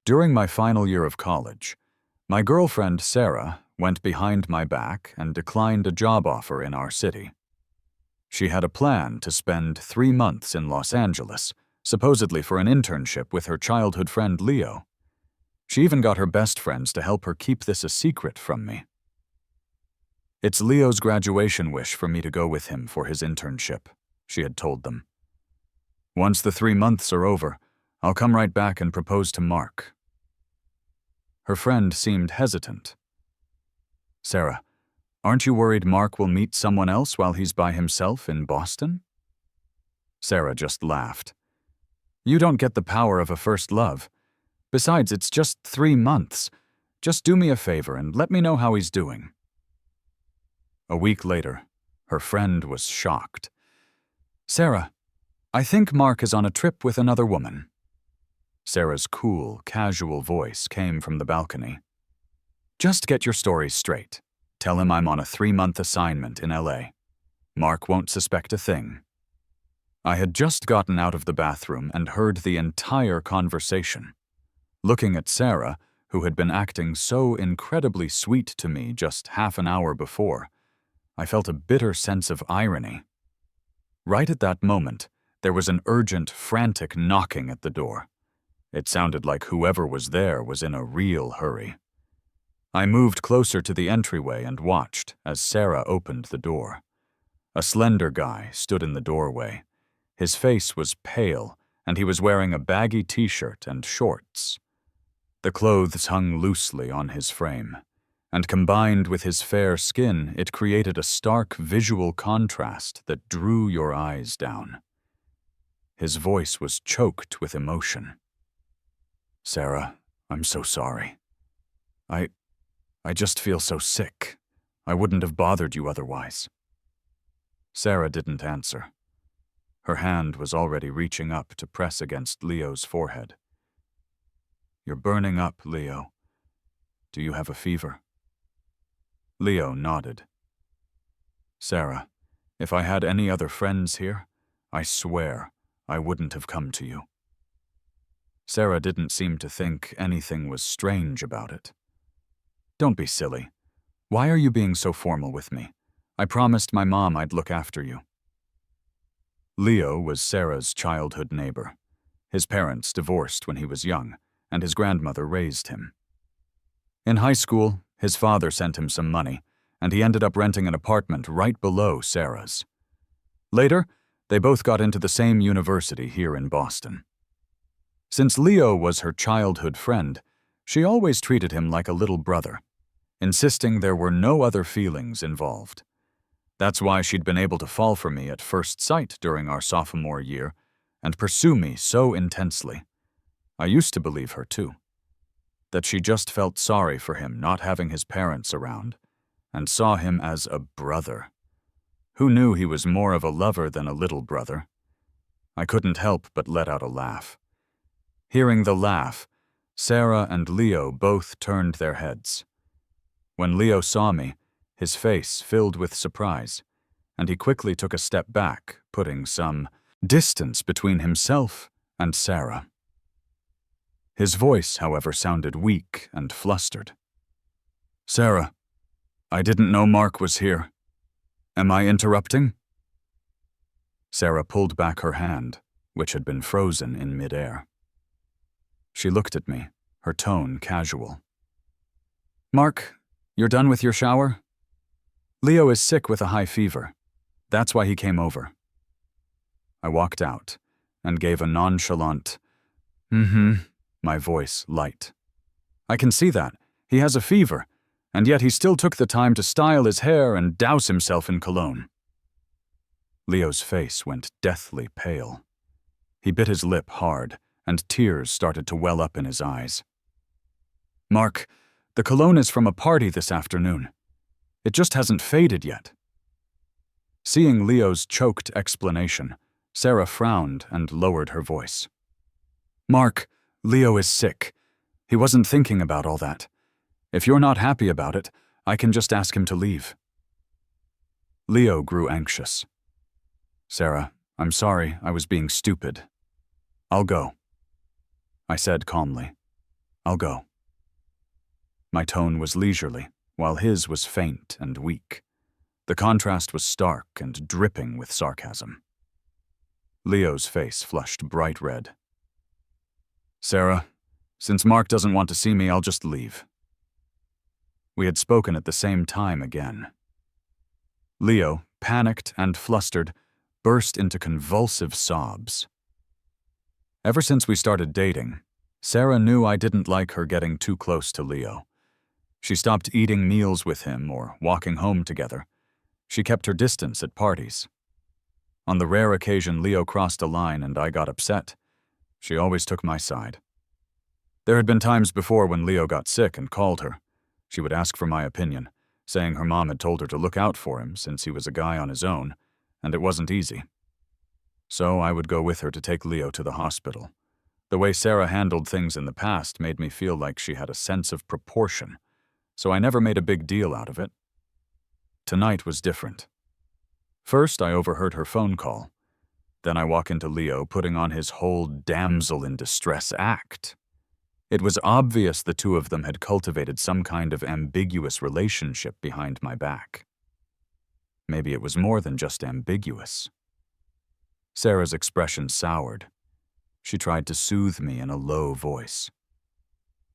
During my final year of college, my girlfriend Sarah went behind my back and declined a job offer in our city. She had a plan to spend 3 months in Los Angeles, supposedly for an internship with her childhood friend Leo. She even got her best friends to help her keep this a secret from me. "It's Leo's graduation wish for me to go with him for his internship," she had told them. "Once the 3 months are over, I'll come right back and propose to Mark." Her friend seemed hesitant. "Sarah, aren't you worried Mark will meet someone else while he's by himself in Boston?" Sarah just laughed. "You don't get the power of a first love. Besides, it's just 3 months. Just do me a favor and let me know how he's doing." A week later, her friend was shocked. "Sarah, I think Mark is on a trip with another woman." Sarah's cool, casual voice came from the balcony. "Just get your stories straight. Tell him I'm on a 3-month assignment in LA. Mark won't suspect a thing." I had just gotten out of the bathroom and heard the entire conversation. Looking at Sarah, who had been acting so incredibly sweet to me just half an hour before, I felt a bitter sense of irony. Right at that moment, there was an urgent, frantic knocking at the door. It sounded like whoever was there was in a real hurry. I moved closer to the entryway and watched as Sarah opened the door. A slender guy stood in the doorway. His face was pale, and he was wearing a baggy t-shirt and shorts. The clothes hung loosely on his frame, and combined with his fair skin, it created a stark visual contrast that drew your eyes down. His voice was choked with emotion. "Sarah, I'm so sorry. I just feel so sick. I wouldn't have bothered you otherwise." Sarah didn't answer. Her hand was already reaching up to press against Leo's forehead. "You're burning up, Leo. Do you have a fever?" Leo nodded. "Sarah, if I had any other friends here, I swear I wouldn't have come to you." Sarah didn't seem to think anything was strange about it. "Don't be silly. Why are you being so formal with me? I promised my mom I'd look after you." Leo was Sarah's childhood neighbor. His parents divorced when he was young, and his grandmother raised him. In high school, his father sent him some money, and he ended up renting an apartment right below Sarah's. Later, they both got into the same university here in Boston. Since Leo was her childhood friend, she always treated him like a little brother, insisting there were no other feelings involved. That's why she'd been able to fall for me at first sight during our sophomore year and pursue me so intensely. I used to believe her too, that she just felt sorry for him not having his parents around and saw him as a brother. Who knew he was more of a lover than a little brother? I couldn't help but let out a laugh. Hearing the laugh, Sarah and Leo both turned their heads. When Leo saw me, his face filled with surprise, and he quickly took a step back, putting some distance between himself and Sarah. His voice, however, sounded weak and flustered. "Sarah, I didn't know Mark was here. Am I interrupting?" Sarah pulled back her hand, which had been frozen in midair. She looked at me, her tone casual. "Mark, you're done with your shower? Leo is sick with a high fever. That's why he came over." I walked out and gave a nonchalant, my voice light. "I can see that. He has a fever, and yet he still took the time to style his hair and douse himself in cologne." Leo's face went deathly pale. He bit his lip hard, and tears started to well up in his eyes. "Mark, the cologne is from a party this afternoon. It just hasn't faded yet." Seeing Leo's choked explanation, Sarah frowned and lowered her voice. "Mark, Leo is sick. He wasn't thinking about all that. If you're not happy about it, I can just ask him to leave." Leo grew anxious. "Sarah, I'm sorry, I was being stupid. I'll go," I said calmly. I'll go." My tone was leisurely, while his was faint and weak. The contrast was stark and dripping with sarcasm. Leo's face flushed bright red. "Sarah, since Mark doesn't want to see me, I'll just leave." We had spoken at the same time again. Leo, panicked and flustered, burst into convulsive sobs. Ever since we started dating, Sarah knew I didn't like her getting too close to Leo. She stopped eating meals with him or walking home together. She kept her distance at parties. On the rare occasion Leo crossed a line and I got upset, she always took my side. There had been times before when Leo got sick and called her. She would ask for my opinion, saying her mom had told her to look out for him since he was a guy on his own, and it wasn't easy. So I would go with her to take Leo to the hospital. The way Sarah handled things in the past made me feel like she had a sense of proportion, so I never made a big deal out of it. Tonight was different. First, I overheard her phone call. Then I walk into Leo putting on his whole damsel in distress act. It was obvious the two of them had cultivated some kind of ambiguous relationship behind my back. Maybe it was more than just ambiguous. Sarah's expression soured. She tried to soothe me in a low voice.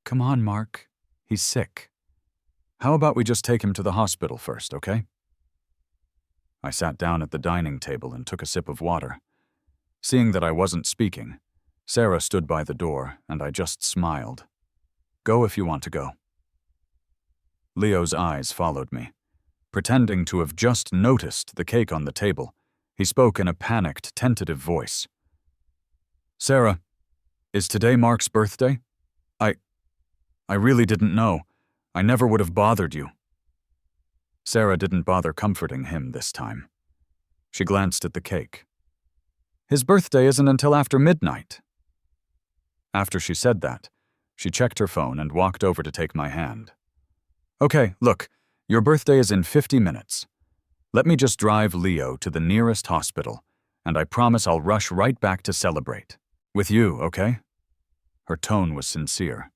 "Come on, Mark. He's sick. How about we just take him to the hospital first, okay?" I sat down at the dining table and took a sip of water. Seeing that I wasn't speaking, Sarah stood by the door, and I just smiled. "Go if you want to go." Leo's eyes followed me. Pretending to have just noticed the cake on the table, he spoke in a panicked, tentative voice. "Sarah, is today Mark's birthday? I really didn't know. I never would have bothered you." Sarah didn't bother comforting him this time. She glanced at the cake. "His birthday isn't until after midnight." After she said that, she checked her phone and walked over to take my hand. "Okay, look, your birthday is in 50 minutes. Let me just drive Leo to the nearest hospital, and I promise I'll rush right back to celebrate. With you, okay?" Her tone was sincere.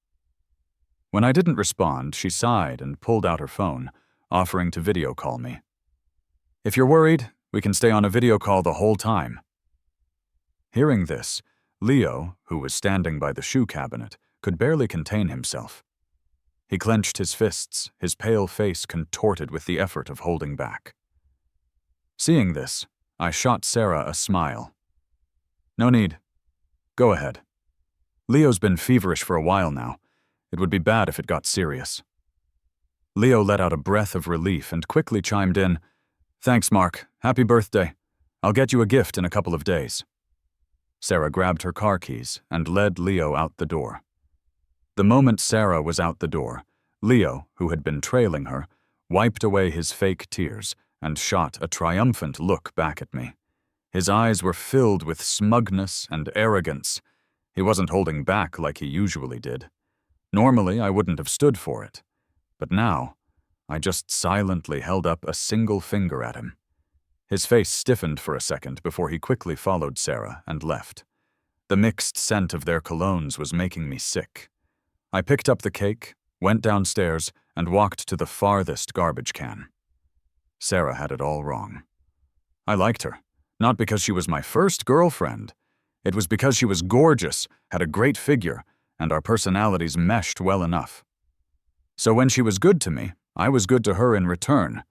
When I didn't respond, she sighed and pulled out her phone, offering to video call me. "If you're worried, we can stay on a video call the whole time." Hearing this, Leo, who was standing by the shoe cabinet, could barely contain himself. He clenched his fists, his pale face contorted with the effort of holding back. Seeing this, I shot Sarah a smile. "No need. Go ahead. Leo's been feverish for a while now. It would be bad if it got serious." Leo let out a breath of relief and quickly chimed in, "Thanks, Mark. Happy birthday. I'll get you a gift in a couple of days." Sarah grabbed her car keys and led Leo out the door. The moment Sarah was out the door, Leo, who had been trailing her, wiped away his fake tears and shot a triumphant look back at me. His eyes were filled with smugness and arrogance. He wasn't holding back like he usually did. Normally, I wouldn't have stood for it. But now, I just silently held up a single finger at him. His face stiffened for a second before he quickly followed Sarah and left. The mixed scent of their colognes was making me sick. I picked up the cake, went downstairs, and walked to the farthest garbage can. Sarah had it all wrong. I liked her, not because she was my first girlfriend. It was because she was gorgeous, had a great figure, and our personalities meshed well enough. So when she was good to me, I was good to her in return.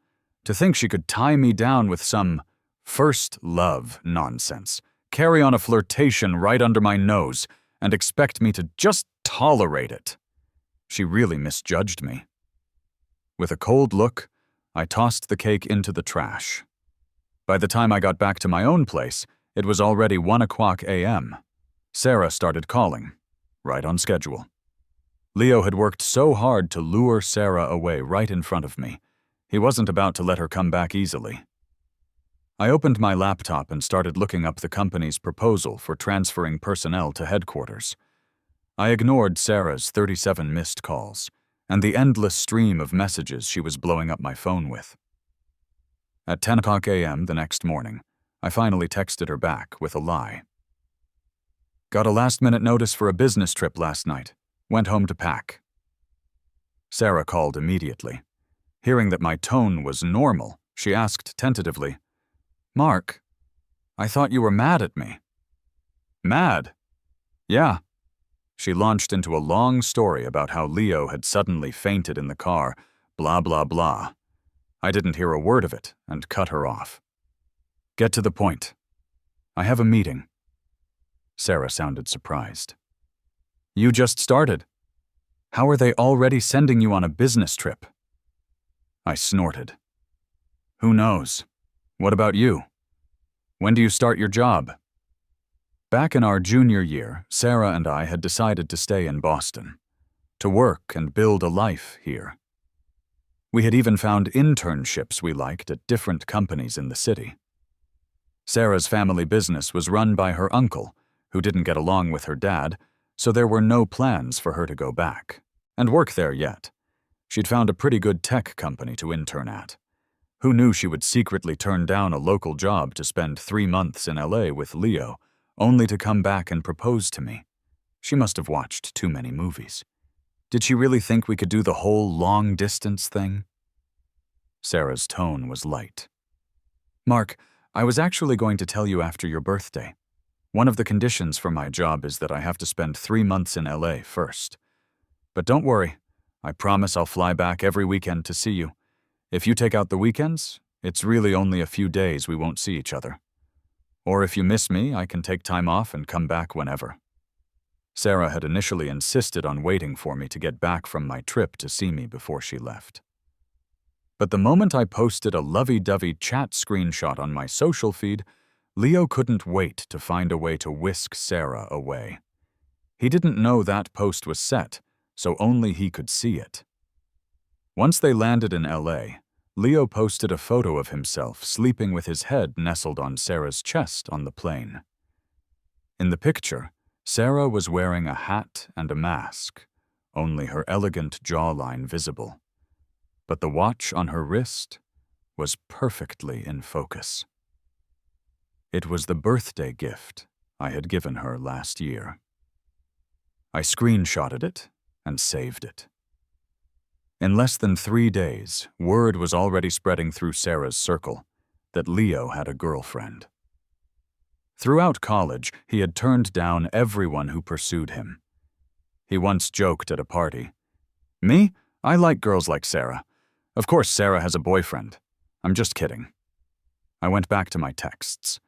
To think she could tie me down with some first love nonsense, carry on a flirtation right under my nose, and expect me to just tolerate it. She really misjudged me. With a cold look, I tossed the cake into the trash. By the time I got back to my own place, it was already 1:00 a.m. Sarah started calling, right on schedule. Leo had worked so hard to lure Sarah away right in front of me. He wasn't about to let her come back easily. I opened my laptop and started looking up the company's proposal for transferring personnel to headquarters. I ignored Sarah's 37 missed calls and the endless stream of messages she was blowing up my phone with. At 10:00 a.m. the next morning, I finally texted her back with a lie. "Got a last-minute notice for a business trip last night. Went home to pack. Sarah called immediately. Hearing that my tone was normal, she asked tentatively, "Mark, I thought you were mad at me." "Mad?" "Yeah." She launched into a long story about how Leo had suddenly fainted in the car, blah blah blah. I didn't hear a word of it and cut her off. "Get to the point. I have a meeting." Sarah sounded surprised. "You just started. How are they already sending you on a business trip?" I snorted. "Who knows? What about you? When do you start your job?" Back in our junior year, Sarah and I had decided to stay in Boston, to work and build a life here. We had even found internships we liked at different companies in the city. Sarah's family business was run by her uncle, who didn't get along with her dad, so there were no plans for her to go back and work there yet. She'd found a pretty good tech company to intern at. Who knew she would secretly turn down a local job to spend 3 months in LA with Leo, only to come back and propose to me? She must have watched too many movies. Did she really think we could do the whole long-distance thing? Sarah's tone was light. "Mark, I was actually going to tell you after your birthday. One of the conditions for my job is that I have to spend 3 months in LA first. But don't worry, I promise I'll fly back every weekend to see you. If you take out the weekends, it's really only a few days we won't see each other. Or if you miss me, I can take time off and come back whenever." Sarah had initially insisted on waiting for me to get back from my trip to see me before she left. But the moment I posted a lovey-dovey chat screenshot on my social feed, Leo couldn't wait to find a way to whisk Sarah away. He didn't know that post was set, so only he could see it. Once they landed in LA, Leo posted a photo of himself sleeping with his head nestled on Sarah's chest on the plane. In the picture, Sarah was wearing a hat and a mask, only her elegant jawline visible. But the watch on her wrist was perfectly in focus. It was the birthday gift I had given her last year. I screenshotted it and saved it. In less than 3 days, word was already spreading through Sarah's circle that Leo had a girlfriend. Throughout college, he had turned down everyone who pursued him. He once joked at a party, "Me? I like girls like Sarah. Of course Sarah has a boyfriend. I'm just kidding." I went back to my texts.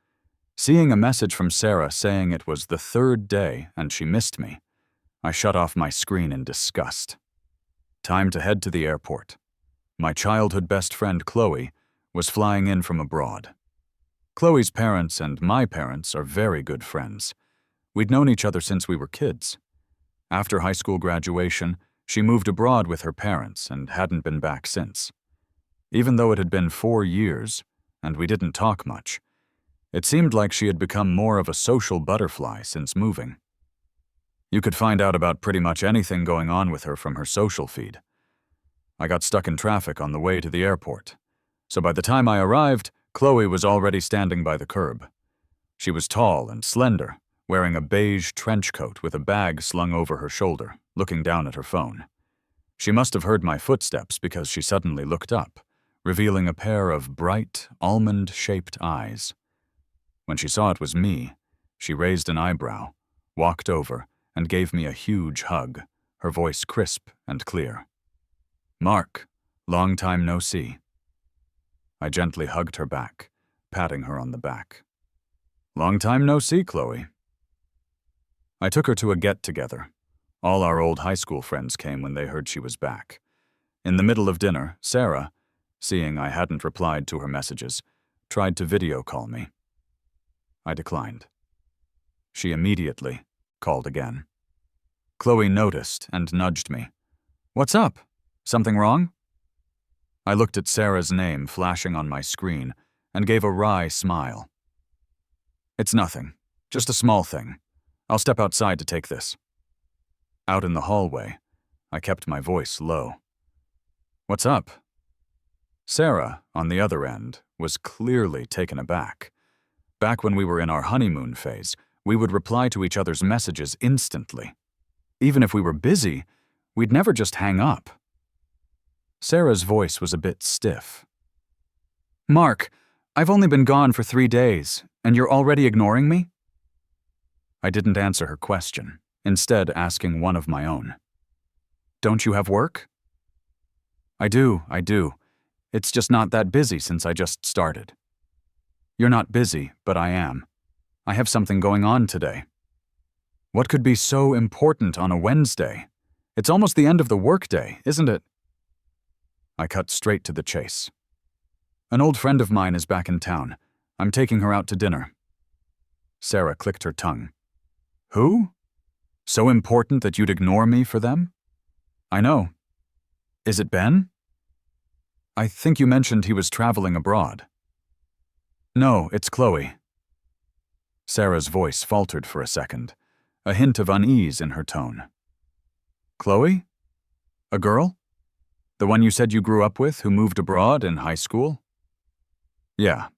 Seeing a message from Sarah saying it was the 3rd day and she missed me, I shut off my screen in disgust. Time to head to the airport. My childhood best friend Chloe was flying in from abroad. Chloe's parents and my parents are very good friends. We'd known each other since we were kids. After high school graduation, she moved abroad with her parents and hadn't been back since. Even though it had been 4 years, and we didn't talk much, it seemed like she had become more of a social butterfly since moving. You could find out about pretty much anything going on with her from her social feed. I got stuck in traffic on the way to the airport, so by the time I arrived, Chloe was already standing by the curb. She was tall and slender, wearing a beige trench coat with a bag slung over her shoulder, looking down at her phone. She must have heard my footsteps because she suddenly looked up, revealing a pair of bright, almond-shaped eyes. When she saw it was me, she raised an eyebrow, walked over, and gave me a huge hug, her voice crisp and clear. "Mark, long time no see." I gently hugged her back, patting her on the back. "Long time no see, Chloe." I took her to a get-together. All our old high school friends came when they heard she was back. In the middle of dinner, Sarah, seeing I hadn't replied to her messages, tried to video call me. I declined. She immediately called again. Chloe noticed and nudged me. "What's up? Something wrong?" I looked at Sarah's name flashing on my screen and gave a wry smile. "It's nothing. Just a small thing. I'll step outside to take this." Out in the hallway, I kept my voice low. "What's up?" Sarah, on the other end, was clearly taken aback. Back when we were in our honeymoon phase, we would reply to each other's messages instantly. Even if we were busy, we'd never just hang up. Sarah's voice was a bit stiff. Mark, I've only been gone for 3 days, and you're already ignoring me? I didn't answer her question, instead asking one of my own. Don't you have work? I do. It's just not that busy since I just started. You're not busy, but I am. I have something going on today. What could be so important on a Wednesday? It's almost the end of the workday, isn't it? I cut straight to the chase. An old friend of mine is back in town. I'm taking her out to dinner. Sarah clicked her tongue. Who? So important that you'd ignore me for them? I know. Is it Ben? I think you mentioned he was traveling abroad. No, it's Chloe. Sarah's voice faltered for a second, a hint of unease in her tone. Chloe? A girl? The one you said you grew up with who moved abroad in high school? Yeah.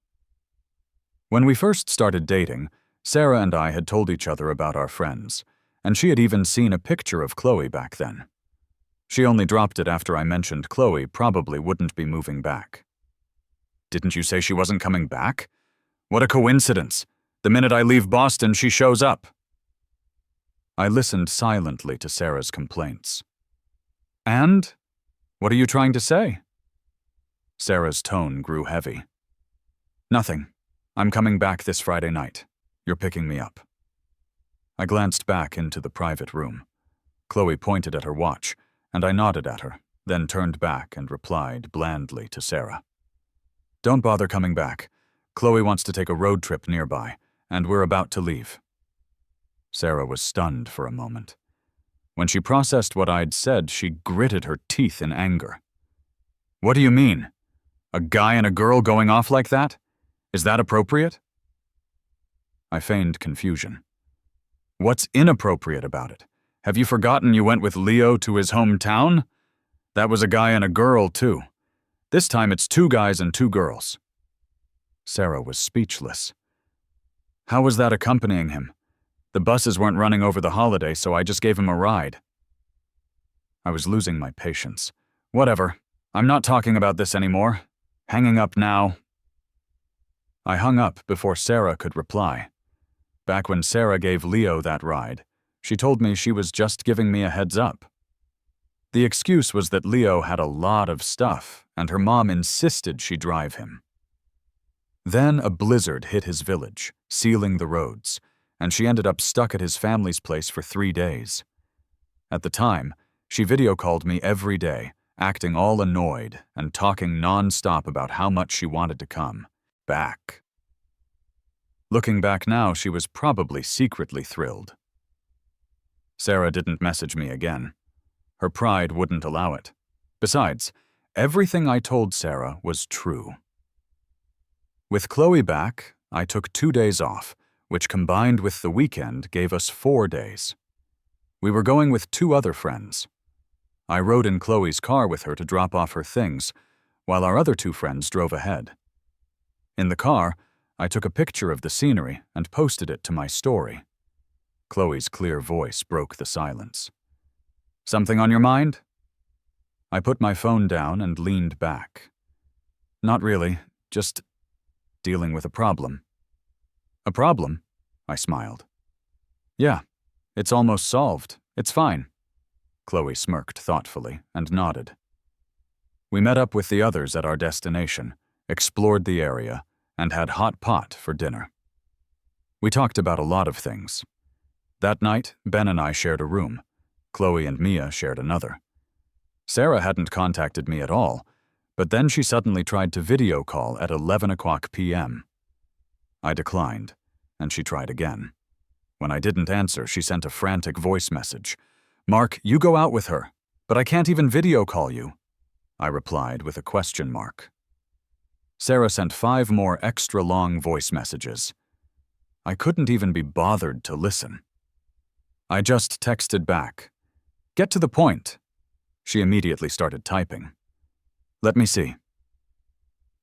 When we first started dating, Sarah and I had told each other about our friends, and she had even seen a picture of Chloe back then. She only dropped it after I mentioned Chloe probably wouldn't be moving back. Didn't you say she wasn't coming back? What a coincidence. The minute I leave Boston, she shows up. I listened silently to Sarah's complaints. And? What are you trying to say? Sarah's tone grew heavy. Nothing. I'm coming back this Friday night. You're picking me up. I glanced back into the private room. Chloe pointed at her watch, and I nodded at her, then turned back and replied blandly to Sarah. Don't bother coming back. Chloe wants to take a road trip nearby, and we're about to leave. Sarah was stunned for a moment. When she processed what I'd said, she gritted her teeth in anger. What do you mean? A guy and a girl going off like that? Is that appropriate? I feigned confusion. What's inappropriate about it? Have you forgotten you went with Leo to his hometown? That was a guy and a girl, too. This time it's 2 guys and 2 girls. Sarah was speechless. How was that accompanying him? The buses weren't running over the holiday, so I just gave him a ride. I was losing my patience. Whatever. I'm not talking about this anymore. Hanging up now. I hung up before Sarah could reply. Back when Sarah gave Leo that ride, she told me she was just giving me a heads up. The excuse was that Leo had a lot of stuff, and her mom insisted she drive him. Then a blizzard hit his village, sealing the roads, and she ended up stuck at his family's place for 3 days. At the time, she video called me every day, acting all annoyed and talking non-stop about how much she wanted to come back. Looking back now, she was probably secretly thrilled. Sarah didn't message me again. Her pride wouldn't allow it. Besides, everything I told Sarah was true. With Chloe back, I took 2 days off, which combined with the weekend gave us 4 days. We were going with 2 other friends. I rode in Chloe's car with her to drop off her things, while our other 2 friends drove ahead. In the car, I took a picture of the scenery and posted it to my story. Chloe's clear voice broke the silence. Something on your mind? I put my phone down and leaned back. Not really, just dealing with a problem. A problem? I smiled. Yeah, it's almost solved. It's fine. Chloe smirked thoughtfully and nodded. We met up with the others at our destination, explored the area, and had hot pot for dinner. We talked about a lot of things. That night, Ben and I shared a room. Chloe and Mia shared another. Sarah hadn't contacted me at all, but then she suddenly tried to video call at 11 o'clock p.m. I declined, and she tried again. When I didn't answer, she sent a frantic voice message. Mark, you go out with her, but I can't even video call you. I replied with a question mark. Sarah sent 5 more extra long voice messages. I couldn't even be bothered to listen. I just texted back. Get to the point. She immediately started typing. Let me see.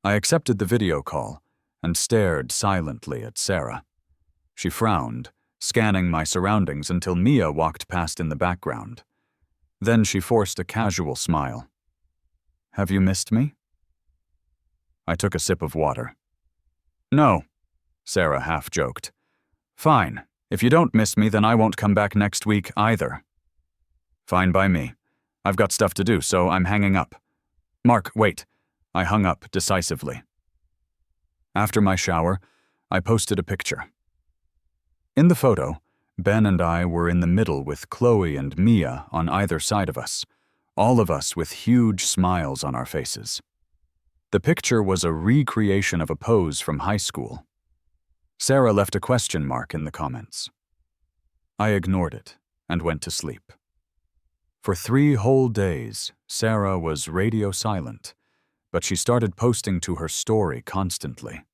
I accepted the video call and stared silently at Sarah. She frowned, scanning my surroundings until Mia walked past in the background. Then she forced a casual smile. "Have you missed me?" I took a sip of water. "No," Sarah half joked. "Fine. If you don't miss me, then I won't come back next week either." "Fine by me. I've got stuff to do, so I'm hanging up." "Mark, wait." I hung up decisively. After my shower, I posted a picture. In the photo, Ben and I were in the middle with Chloe and Mia on either side of us, all of us with huge smiles on our faces. The picture was a recreation of a pose from high school. Sarah left a question mark in the comments. I ignored it and went to sleep. For 3 whole days, Sarah was radio silent, but she started posting to her story constantly.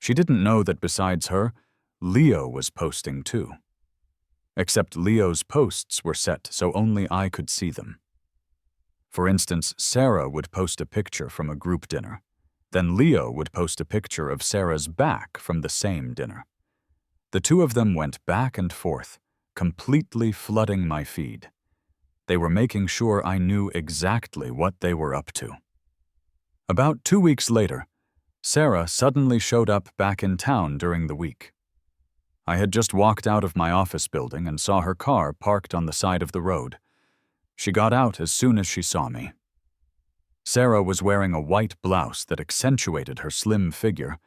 She didn't know that besides her, Leo was posting too. Except Leo's posts were set so only I could see them. For instance, Sarah would post a picture from a group dinner. Then Leo would post a picture of Sarah's back from the same dinner. The two of them went back and forth, completely flooding my feed. They were making sure I knew exactly what they were up to. About 2 weeks later, Sarah suddenly showed up back in town during the week. I had just walked out of my office building and saw her car parked on the side of the road. She got out as soon as she saw me. Sarah was wearing a white blouse that accentuated her slim figure,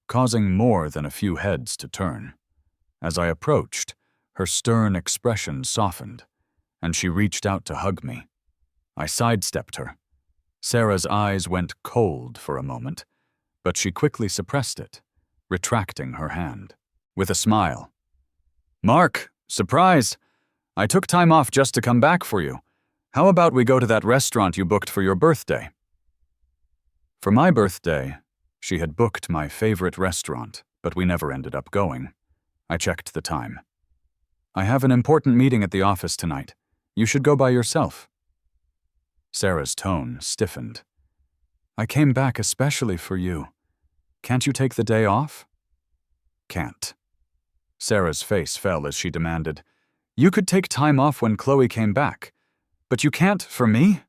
causing more than a few heads to turn. As I approached, her stern expression softened, and she reached out to hug me. I sidestepped her. Sarah's eyes went cold for a moment, but she quickly suppressed it, retracting her hand. With a smile. "Mark, surprise! I took time off just to come back for you. How about we go to that restaurant you booked for your birthday?" For my birthday, she had booked my favorite restaurant, but we never ended up going. I checked the time. "I have an important meeting at the office tonight. You should go by yourself." Sarah's tone stiffened. "I came back especially for you. Can't you take the day off?" "Can't." Sarah's face fell as she demanded, "You could take time off when Chloe came back, but you can't for me?"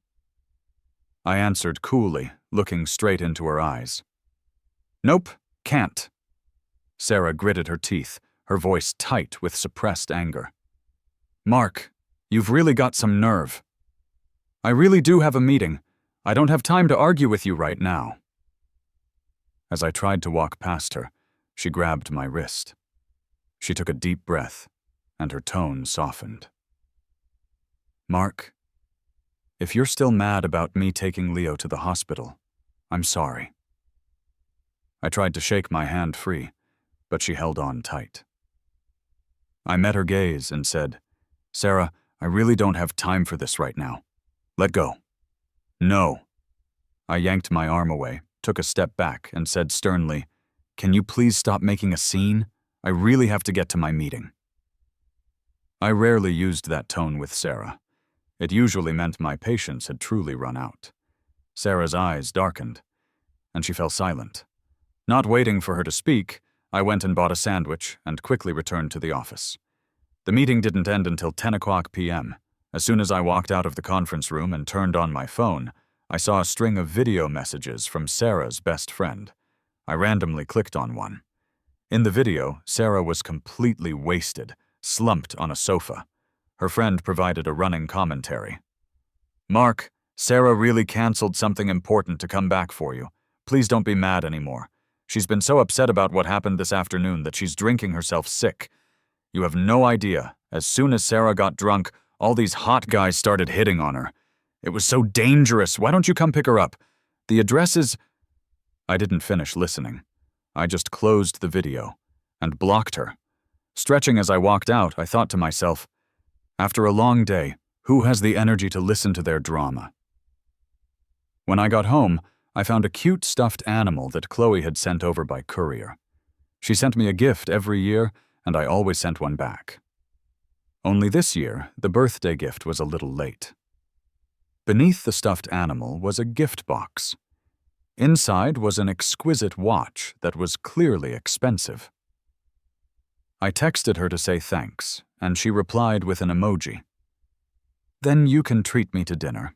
I answered coolly, looking straight into her eyes. "Nope, can't." Sarah gritted her teeth, her voice tight with suppressed anger. "Mark, you've really got some nerve. I really do have a meeting. I don't have time to argue with you right now." As I tried to walk past her, she grabbed my wrist. She took a deep breath, and her tone softened. "Mark, if you're still mad about me taking Leo to the hospital, I'm sorry." I tried to shake my hand free, but she held on tight. I met her gaze and said, "Sarah, I really don't have time for this right now. Let go." "No." I yanked my arm away, took a step back, and said sternly, "Can you please stop making a scene? I really have to get to my meeting." I rarely used that tone with Sarah. It usually meant my patience had truly run out. Sarah's eyes darkened, and she fell silent. Not waiting for her to speak, I went and bought a sandwich and quickly returned to the office. The meeting didn't end until 10 p.m. As soon as I walked out of the conference room and turned on my phone, I saw a string of video messages from Sarah's best friend. I randomly clicked on one. In the video, Sarah was completely wasted, slumped on a sofa. Her friend provided a running commentary. "Mark, Sarah really canceled something important to come back for you. Please don't be mad anymore. She's been so upset about what happened this afternoon that she's drinking herself sick. You have no idea. As soon as Sarah got drunk, all these hot guys started hitting on her. It was so dangerous. Why don't you come pick her up? The address is—" I didn't finish listening. I just closed the video and blocked her. Stretching as I walked out, I thought to myself, after a long day, who has the energy to listen to their drama? When I got home, I found a cute stuffed animal that Chloe had sent over by courier. She sent me a gift every year, and I always sent one back. Only this year, the birthday gift was a little late. Beneath the stuffed animal was a gift box. Inside was an exquisite watch that was clearly expensive. I texted her to say thanks, and she replied with an emoji. Then you can treat me to dinner.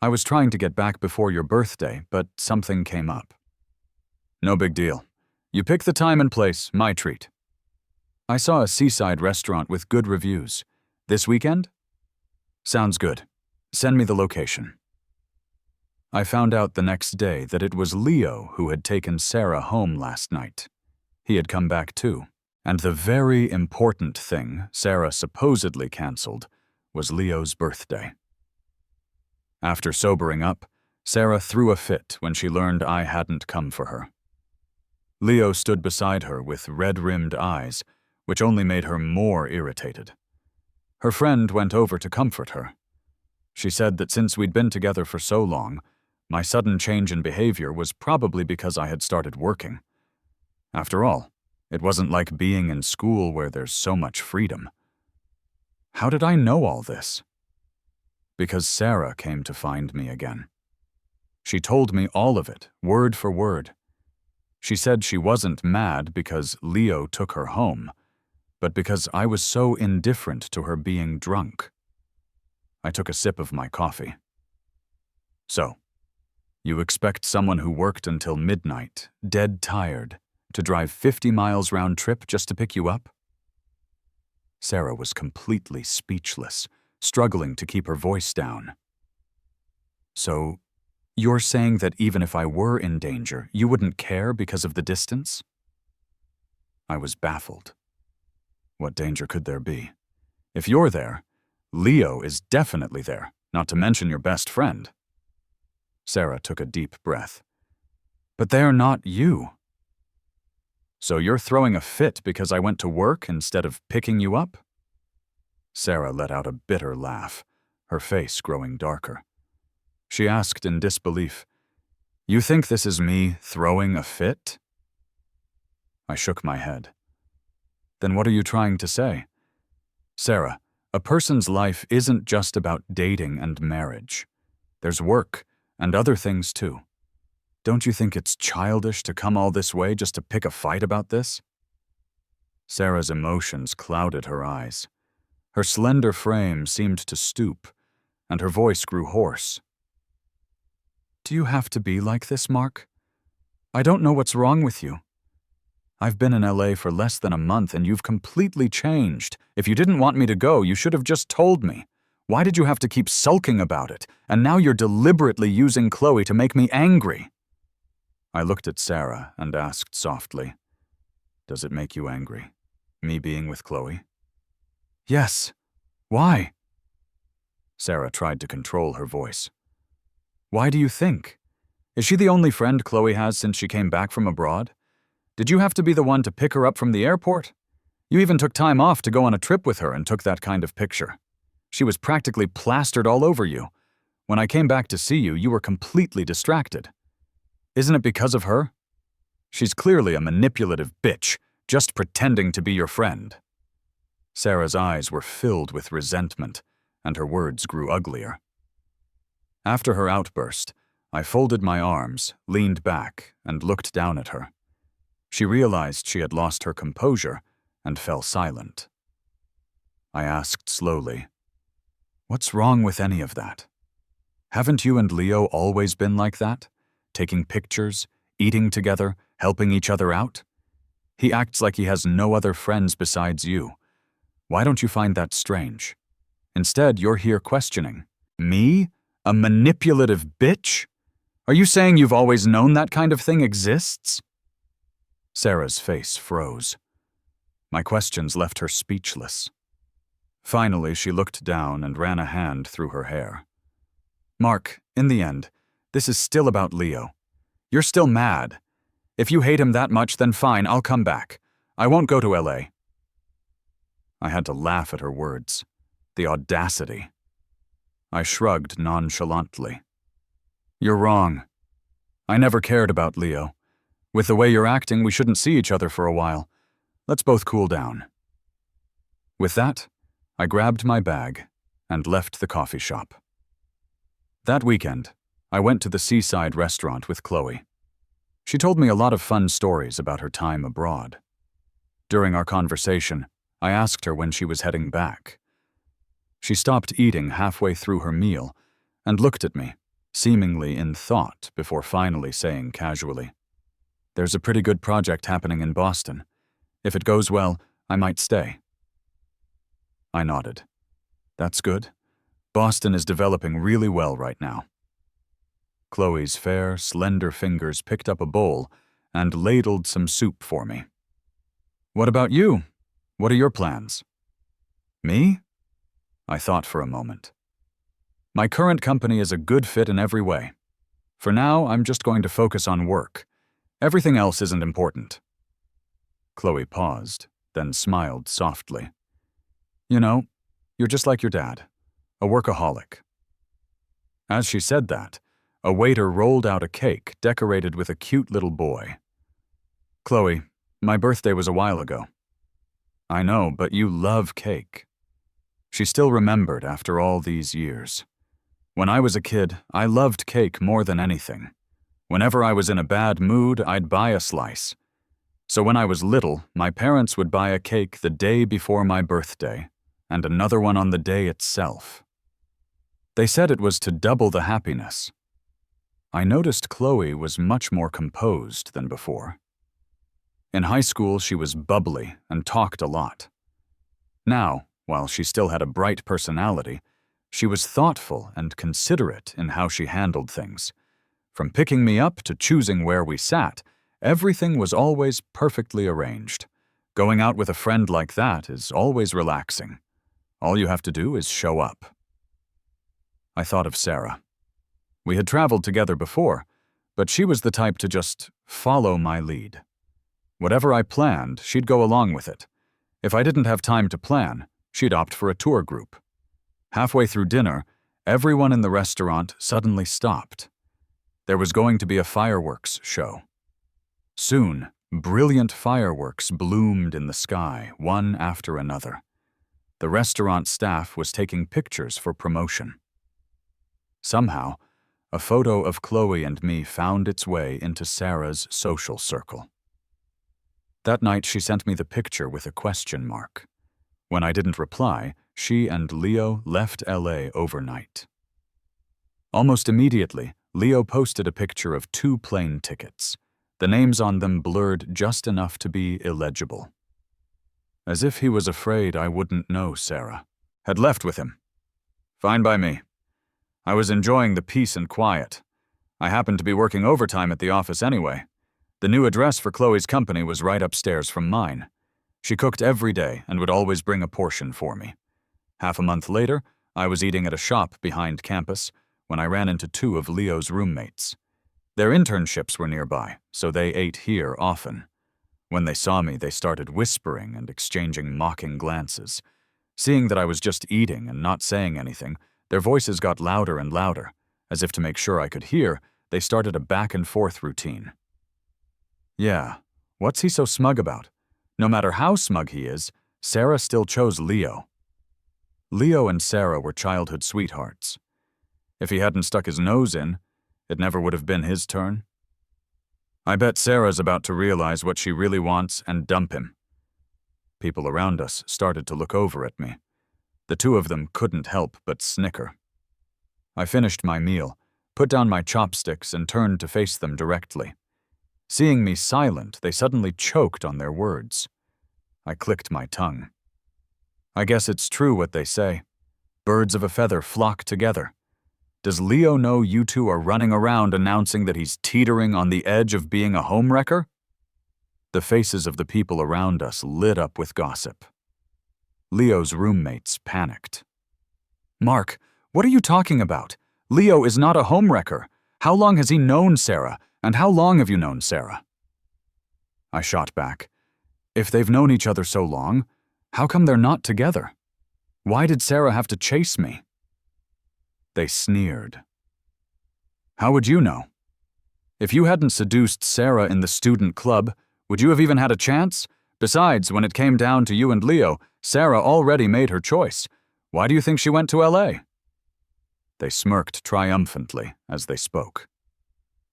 I was trying to get back before your birthday, but something came up. No big deal. You pick the time and place, my treat. I saw a seaside restaurant with good reviews. This weekend? Sounds good. Send me the location. I found out the next day that it was Leo who had taken Sarah home last night. He had come back too, and the very important thing Sarah supposedly canceled was Leo's birthday. After sobering up, Sarah threw a fit when she learned I hadn't come for her. Leo stood beside her with red-rimmed eyes, which only made her more irritated. Her friend went over to comfort her. She said that since we'd been together for so long, my sudden change in behavior was probably because I had started working. After all, it wasn't like being in school where there's so much freedom. How did I know all this? Because Sarah came to find me again. She told me all of it, word for word. She said she wasn't mad because Leo took her home, but because I was so indifferent to her being drunk. I took a sip of my coffee. So, you expect someone who worked until midnight, dead tired, to drive 50 miles round trip just to pick you up? Sarah was completely speechless, struggling to keep her voice down. So, you're saying that even if I were in danger, you wouldn't care because of the distance? I was baffled. What danger could there be? If you're there, Leo is definitely there, not to mention your best friend. Sarah took a deep breath. But they're not you. So you're throwing a fit because I went to work instead of picking you up? Sarah let out a bitter laugh, her face growing darker. She asked in disbelief, "You think this is me throwing a fit?" I shook my head. Then what are you trying to say? Sarah, a person's life isn't just about dating and marriage. There's work and other things too. Don't you think it's childish to come all this way just to pick a fight about this? Sarah's emotions clouded her eyes. Her slender frame seemed to stoop, and her voice grew hoarse. Do you have to be like this, Mark? I don't know what's wrong with you. I've been in LA for less than a month and you've completely changed. If you didn't want me to go, you should have just told me. Why did you have to keep sulking about it? And now you're deliberately using Chloe to make me angry. I looked at Sarah and asked softly, "Does it make you angry, me being with Chloe?" Yes. Why? Sarah tried to control her voice. Why do you think? Is she the only friend Chloe has since she came back from abroad? Did you have to be the one to pick her up from the airport? You even took time off to go on a trip with her and took that kind of picture. She was practically plastered all over you. When I came back to see you, you were completely distracted. Isn't it because of her? She's clearly a manipulative bitch, just pretending to be your friend. Sarah's eyes were filled with resentment, and her words grew uglier. After her outburst, I folded my arms, leaned back, and looked down at her. She realized she had lost her composure and fell silent. I asked slowly, "What's wrong with any of that? Haven't you and Leo always been like that? Taking pictures, eating together, helping each other out? He acts like he has no other friends besides you. Why don't you find that strange? Instead, you're here questioning. Me? A manipulative bitch? Are you saying you've always known that kind of thing exists?" Sarah's face froze. My questions left her speechless. Finally, she looked down and ran a hand through her hair. "Mark, in the end, this is still about Leo. You're still mad. If you hate him that much, then fine, I'll come back. I won't go to LA. I had to laugh at her words. The audacity. I shrugged nonchalantly. "You're wrong. I never cared about Leo. With the way you're acting, we shouldn't see each other for a while. Let's both cool down." With that, I grabbed my bag and left the coffee shop. That weekend, I went to the seaside restaurant with Chloe. She told me a lot of fun stories about her time abroad. During our conversation, I asked her when she was heading back. She stopped eating halfway through her meal and looked at me, seemingly in thought, before finally saying casually, "There's a pretty good project happening in Boston. If it goes well, I might stay." I nodded. "That's good. Boston is developing really well right now." Chloe's fair, slender fingers picked up a bowl and ladled some soup for me. "What about you? What are your plans?" "Me?" I thought for a moment. "My current company is a good fit in every way. For now, I'm just going to focus on work. Everything else isn't important." Chloe paused, then smiled softly. "You know, you're just like your dad, a workaholic." As she said that, a waiter rolled out a cake decorated with a cute little boy. "Chloe, my birthday was a while ago." "I know, but you love cake." She still remembered after all these years. "When I was a kid, I loved cake more than anything. Whenever I was in a bad mood, I'd buy a slice. So when I was little, my parents would buy a cake the day before my birthday, and another one on the day itself. They said it was to double the happiness." I noticed Chloe was much more composed than before. In high school, she was bubbly and talked a lot. Now, while she still had a bright personality, she was thoughtful and considerate in how she handled things. From picking me up to choosing where we sat, everything was always perfectly arranged. Going out with a friend like that is always relaxing. All you have to do is show up. I thought of Sarah. We had traveled together before, but she was the type to just follow my lead. Whatever I planned, she'd go along with it. If I didn't have time to plan, she'd opt for a tour group. Halfway through dinner, everyone in the restaurant suddenly stopped. There was going to be a fireworks show. Soon, brilliant fireworks bloomed in the sky, one after another. The restaurant staff was taking pictures for promotion. Somehow, a photo of Chloe and me found its way into Sarah's social circle. That night, she sent me the picture with a question mark. When I didn't reply, she and Leo left LA overnight. Almost immediately, Leo posted a picture of 2 plane tickets, the names on them blurred just enough to be illegible. As if he was afraid I wouldn't know Sarah. Had left with him. Fine by me. I was enjoying the peace and quiet. I happened to be working overtime at the office anyway. The new address for Chloe's company was right upstairs from mine. She cooked every day and would always bring a portion for me. Half a month later, I was eating at a shop behind campus when I ran into 2 of Leo's roommates. Their internships were nearby, so they ate here often. When they saw me, they started whispering and exchanging mocking glances. Seeing that I was just eating and not saying anything, their voices got louder and louder. As if to make sure I could hear, they started a back-and-forth routine. Yeah, what's he so smug about? No matter how smug he is, Sarah still chose Leo. Leo and Sarah were childhood sweethearts. If he hadn't stuck his nose in, it never would have been his turn. I bet Sarah's about to realize what she really wants and dump him. People around us started to look over at me. The 2 of them couldn't help but snicker. I finished my meal, put down my chopsticks, and turned to face them directly. Seeing me silent, they suddenly choked on their words. I clicked my tongue. I guess it's true what they say. Birds of a feather flock together. Does Leo know you 2 are running around announcing that he's teetering on the edge of being a homewrecker? The faces of the people around us lit up with gossip. Leo's roommates panicked. "Mark, what are you talking about? Leo is not a homewrecker. How long has he known Sarah, and how long have you known Sarah?" I shot back. If they've known each other so long, how come they're not together? Why did Sarah have to chase me? They sneered. How would you know? If you hadn't seduced Sarah in the student club, would you have even had a chance? Besides, when it came down to you and Leo, Sarah already made her choice. Why do you think she went to LA? They smirked triumphantly as they spoke.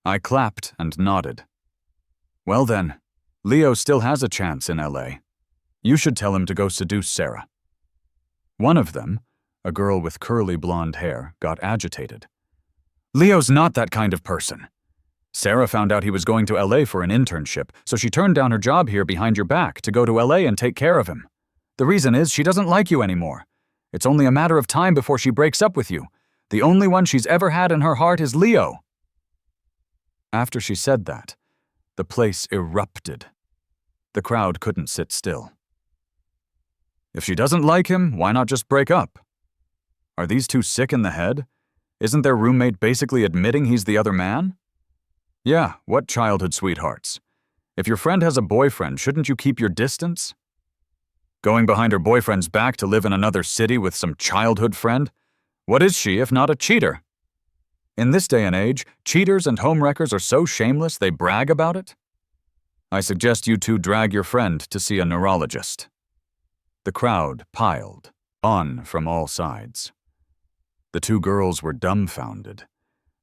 I clapped and nodded. Well then, Leo still has a chance in LA. You should tell him to go seduce Sarah." One of them, a girl with curly blonde hair, got agitated. "Leo's not that kind of person. Sarah found out he was going to LA for an internship, so she turned down her job here behind your back to go to LA and take care of him. The reason is she doesn't like you anymore. It's only a matter of time before she breaks up with you. The only one she's ever had in her heart is Leo." After she said that, the place erupted. The crowd couldn't sit still. If she doesn't like him, why not just break up? Are these two sick in the head? Isn't their roommate basically admitting he's the other man? Yeah, what childhood sweethearts. If your friend has a boyfriend, shouldn't you keep your distance? Going behind her boyfriend's back to live in another city with some childhood friend? What is she if not a cheater? In this day and age, cheaters and homewreckers are so shameless they brag about it. I suggest you two drag your friend to see a neurologist. The crowd piled on from all sides. The two girls were dumbfounded.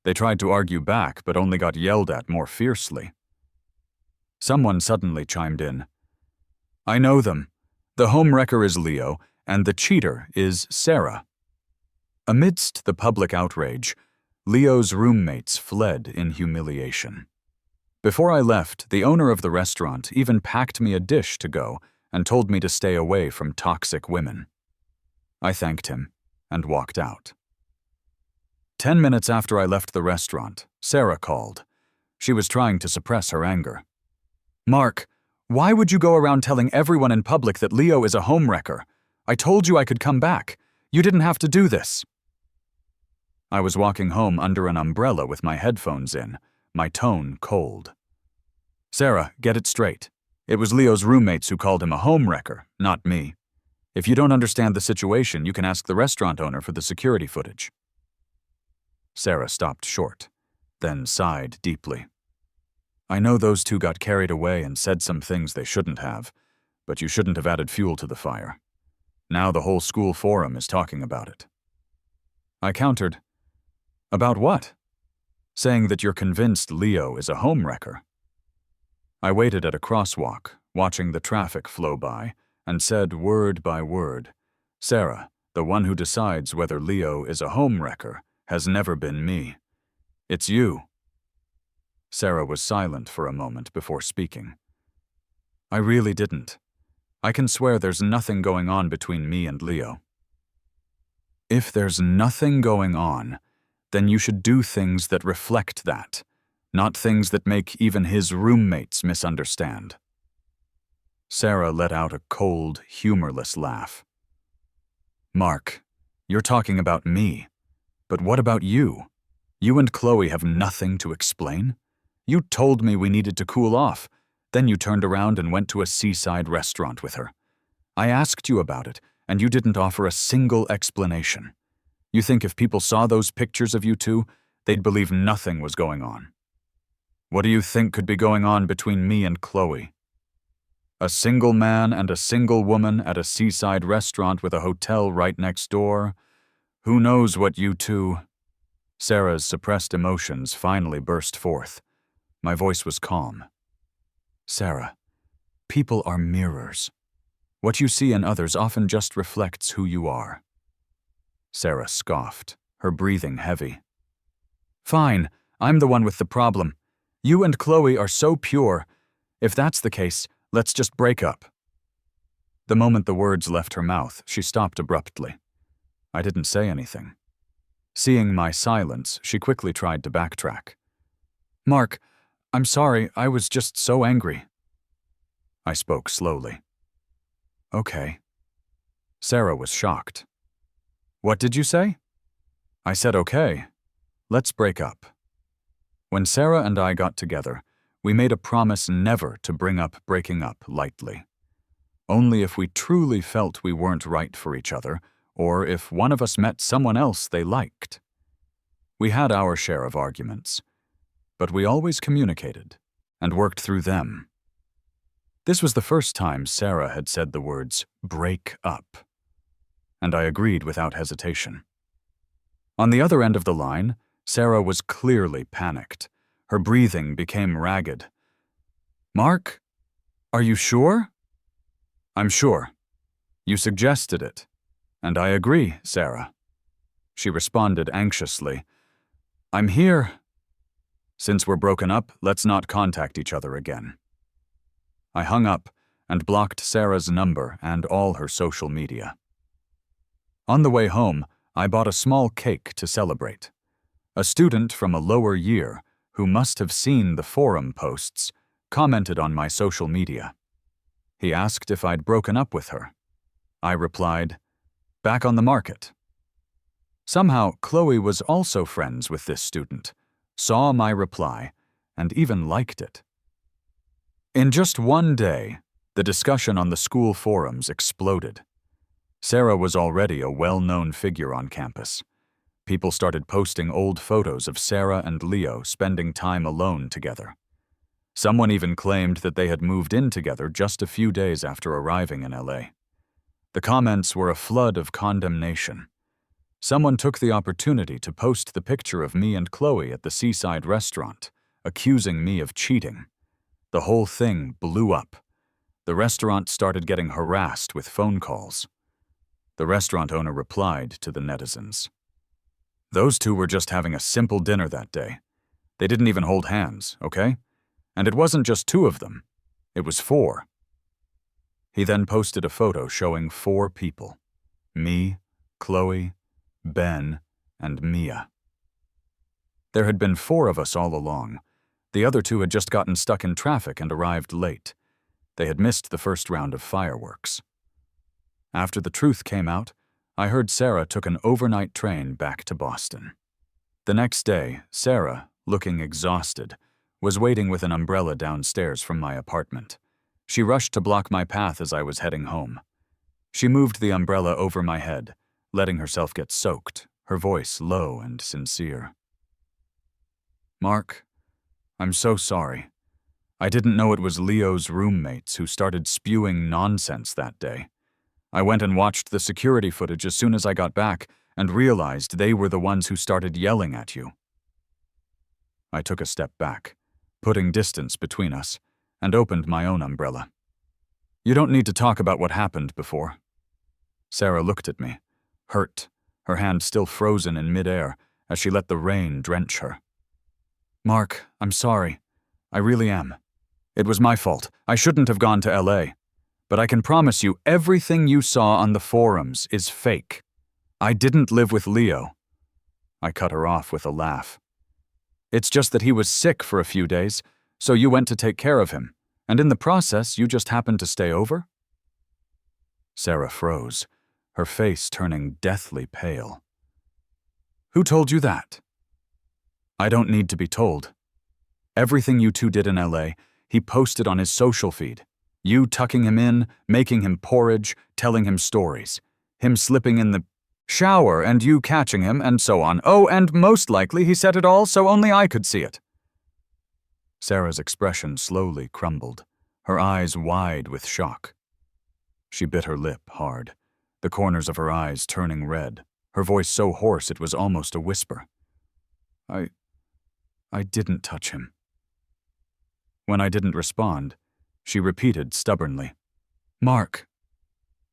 They tried to argue back, but only got yelled at more fiercely. Someone suddenly chimed in. "I know them. The homewrecker is Leo, and the cheater is Sarah." Amidst the public outrage, Leo's roommates fled in humiliation. Before I left, the owner of the restaurant even packed me a dish to go and told me to stay away from toxic women. I thanked him and walked out. 10 minutes after I left the restaurant, Sarah called. She was trying to suppress her anger. "Mark, why would you go around telling everyone in public that Leo is a homewrecker? I told you I could come back. You didn't have to do this." I was walking home under an umbrella with my headphones in, my tone cold. "Sarah, get it straight. It was Leo's roommates who called him a homewrecker, not me. If you don't understand the situation, you can ask the restaurant owner for the security footage." Sarah stopped short, then sighed deeply. "I know those two got carried away and said some things they shouldn't have, but you shouldn't have added fuel to the fire. Now the whole school forum is talking about it." I countered, "About what?" "Saying that you're convinced Leo is a homewrecker." I waited at a crosswalk, watching the traffic flow by, and said word by word, "Sarah, the one who decides whether Leo is a homewrecker, has never been me. It's you." Sarah was silent for a moment before speaking. "I really didn't. I can swear there's nothing going on between me and Leo." "If there's nothing going on, then you should do things that reflect that, not things that make even his roommates misunderstand." Sarah let out a cold, humorless laugh. "Mark, you're talking about me. But what about you? You and Chloe have nothing to explain? You told me we needed to cool off. Then you turned around and went to a seaside restaurant with her. I asked you about it, and you didn't offer a single explanation. You think if people saw those pictures of you two, they'd believe nothing was going on. What do you think could be going on between me and Chloe? A single man and a single woman at a seaside restaurant with a hotel right next door? Who knows what you two—" Sarah's suppressed emotions finally burst forth. My voice was calm. "Sarah, people are mirrors. What you see in others often just reflects who you are." Sarah scoffed, her breathing heavy. "Fine, I'm the one with the problem. You and Chloe are so pure. If that's the case, let's just break up." The moment the words left her mouth, she stopped abruptly. I didn't say anything. Seeing my silence, she quickly tried to backtrack. "Mark, I'm sorry, I was just so angry." I spoke slowly. "Okay." Sarah was shocked. "What did you say?" I said, "Okay. Let's break up." When Sarah and I got together, we made a promise never to bring up breaking up lightly. Only if we truly felt we weren't right for each other, or if one of us met someone else they liked. We had our share of arguments, but we always communicated and worked through them. This was the first time Sarah had said the words, "break up," and I agreed without hesitation. On the other end of the line, Sarah was clearly panicked. Her breathing became ragged. "Mark, are you sure?" I'm sure. You suggested it. And I agree, Sarah. She responded anxiously. I'm here. Since we're broken up, let's not contact each other again. I hung up and blocked Sarah's number and all her social media. On the way home, I bought a small cake to celebrate. A student from a lower year, who must have seen the forum posts, commented on my social media. He asked if I'd broken up with her. I replied, back on the market. Somehow, Chloe was also friends with this student, saw my reply, and even liked it. In just one day, the discussion on the school forums exploded. Sarah was already a well-known figure on campus. People started posting old photos of Sarah and Leo spending time alone together. Someone even claimed that they had moved in together just a few days after arriving in LA. The comments were a flood of condemnation. Someone took the opportunity to post the picture of me and Chloe at the seaside restaurant, accusing me of cheating. The whole thing blew up. The restaurant started getting harassed with phone calls. The restaurant owner replied to the netizens. Those two were just having a simple dinner that day. They didn't even hold hands, okay? And it wasn't just two of them. It was 4. He then posted a photo showing 4 people. Me, Chloe, Ben, and Mia. There had been 4 of us all along. The other 2 had just gotten stuck in traffic and arrived late. They had missed the first round of fireworks. After the truth came out, I heard Sarah took an overnight train back to Boston. The next day, Sarah, looking exhausted, was waiting with an umbrella downstairs from my apartment. She rushed to block my path as I was heading home. She moved the umbrella over my head, letting herself get soaked, her voice low and sincere. Mark, I'm so sorry. I didn't know it was Leo's roommates who started spewing nonsense that day. I went and watched the security footage as soon as I got back and realized they were the ones who started yelling at you. I took a step back, putting distance between us, and opened my own umbrella. You don't need to talk about what happened before. Sarah looked at me, hurt, her hand still frozen in midair as she let the rain drench her. Mark, I'm sorry. I really am. It was my fault. I shouldn't have gone to LA. But I can promise you everything you saw on the forums is fake. I didn't live with Leo. I cut her off with a laugh. It's just that he was sick for a few days, so you went to take care of him, and in the process you just happened to stay over? Sarah froze, her face turning deathly pale. Who told you that? I don't need to be told. Everything you two did in LA, he posted on his social feed. You tucking him in, making him porridge, telling him stories. Him slipping in the shower and you catching him, and so on. Oh, and most likely he said it all so only I could see it. Sarah's expression slowly crumbled, her eyes wide with shock. She bit her lip hard, the corners of her eyes turning red, her voice so hoarse it was almost a whisper. I didn't touch him. When I didn't respond, she repeated stubbornly, Mark,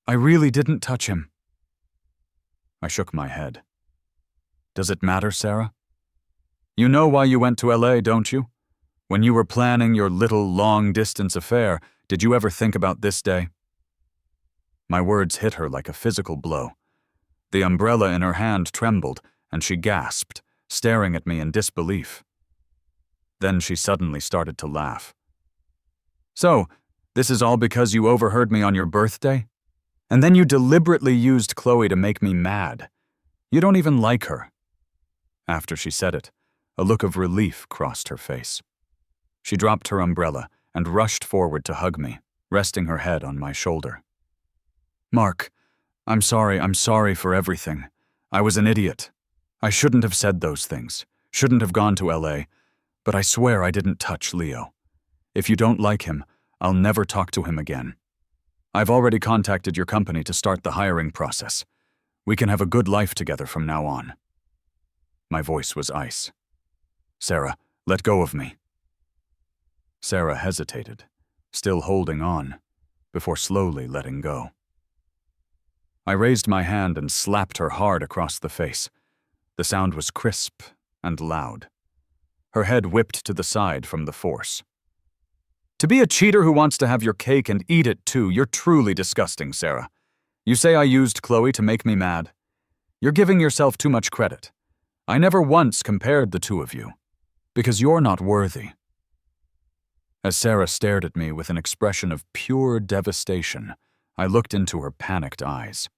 I really didn't touch him. I shook my head. Does it matter, Sarah? You know why you went to LA, don't you? When you were planning your little long-distance affair, did you ever think about this day? My words hit her like a physical blow. The umbrella in her hand trembled, and she gasped, staring at me in disbelief. Then she suddenly started to laugh. So, this is all because you overheard me on your birthday? And then you deliberately used Chloe to make me mad. You don't even like her. After she said it, a look of relief crossed her face. She dropped her umbrella and rushed forward to hug me, resting her head on my shoulder. Mark, I'm sorry for everything. I was an idiot. I shouldn't have said those things, shouldn't have gone to LA, but I swear I didn't touch Leo. If you don't like him, I'll never talk to him again. I've already contacted your company to start the hiring process. We can have a good life together from now on. My voice was ice. Sarah, let go of me. Sarah hesitated, still holding on. before slowly letting go. I raised my hand and slapped her hard across the face. The sound was crisp and loud. Her head whipped to the side from the force. To be a cheater who wants to have your cake and eat it too, you're truly disgusting, Sarah. You say I used Chloe to make me mad? You're giving yourself too much credit. I never once compared the two of you, because you're not worthy. As Sarah stared at me with an expression of pure devastation, I looked into her panicked eyes.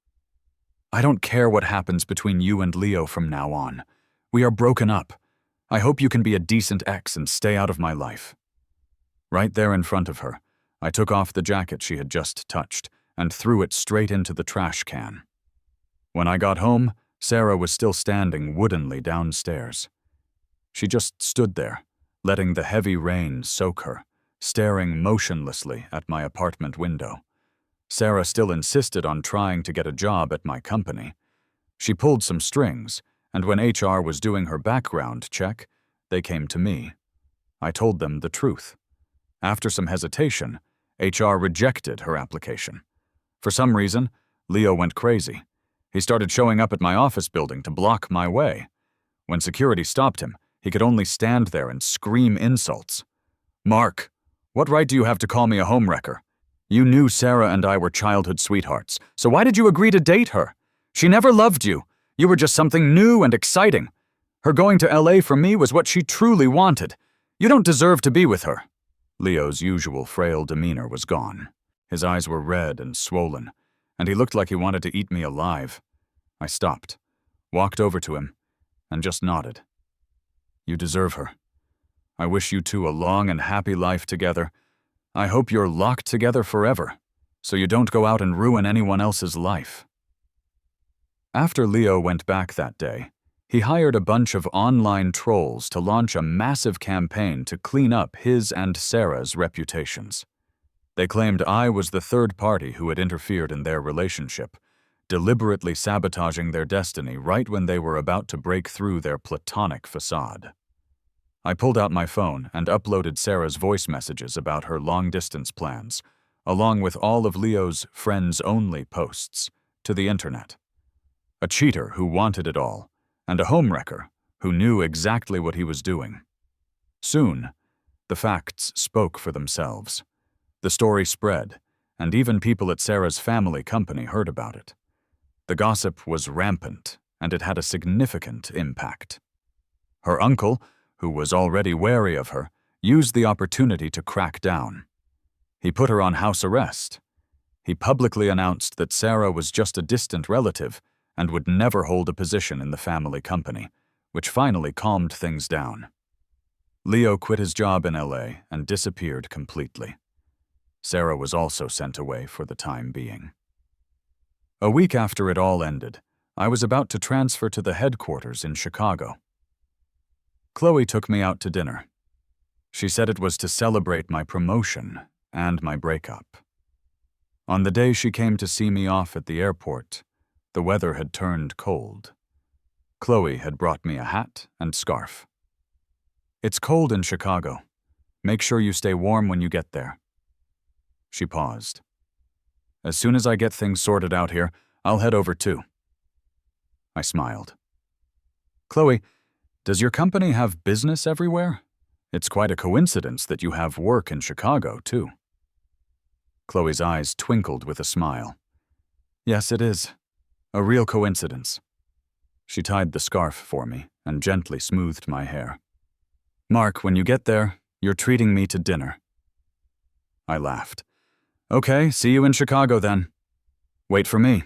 I don't care what happens between you and Leo from now on. We are broken up. I hope you can be a decent ex and stay out of my life. Right there in front of her, I took off the jacket she had just touched and threw it straight into the trash can. When I got home, Sarah was still standing woodenly downstairs. She just stood there, letting the heavy rain soak her, staring motionlessly at my apartment window. Sarah still insisted on trying to get a job at my company. She pulled some strings, and when HR was doing her background check, they came to me. I told them the truth. After some hesitation, HR rejected her application. For some reason, Leo went crazy. He started showing up at my office building to block my way. When security stopped him, he could only stand there and scream insults. "Mark, what right do you have to call me a homewrecker? You knew Sarah and I were childhood sweethearts, so why did you agree to date her? She never loved you. You were just something new and exciting. Her going to LA for me was what she truly wanted. You don't deserve to be with her." Leo's usual frail demeanor was gone. His eyes were red and swollen, and he looked like he wanted to eat me alive. I stopped, walked over to him, and just nodded. "You deserve her. I wish you two a long and happy life together. I hope you're locked together forever, so you don't go out and ruin anyone else's life." After Leo went back that day, he hired a bunch of online trolls to launch a massive campaign to clean up his and Sarah's reputations. They claimed I was the third party who had interfered in their relationship, deliberately sabotaging their destiny right when they were about to break through their platonic facade. I pulled out my phone and uploaded Sarah's voice messages about her long-distance plans, along with all of Leo's friends-only posts, to the internet. A cheater who wanted it all, and a homewrecker who knew exactly what he was doing. Soon, the facts spoke for themselves. The story spread, and even people at Sarah's family company heard about it. The gossip was rampant, and it had a significant impact. Her uncle, who was already wary of her, used the opportunity to crack down. He put her on house arrest. He publicly announced that Sarah was just a distant relative and would never hold a position in the family company, which finally calmed things down. Leo quit his job in LA and disappeared completely. Sarah was also sent away for the time being. A week after it all ended, I was about to transfer to the headquarters in Chicago. Chloe took me out to dinner. She said it was to celebrate my promotion and my breakup. On the day she came to see me off at the airport, the weather had turned cold. Chloe had brought me a hat and scarf. "It's cold in Chicago. Make sure you stay warm when you get there." She paused. "As soon as I get things sorted out here, I'll head over too." I smiled. "Chloe, does your company have business everywhere? It's quite a coincidence that you have work in Chicago, too." Chloe's eyes twinkled with a smile. "Yes, it is. A real coincidence." She tied the scarf for me and gently smoothed my hair. "Mark, when you get there, you're treating me to dinner." I laughed. "Okay, see you in Chicago then. Wait for me."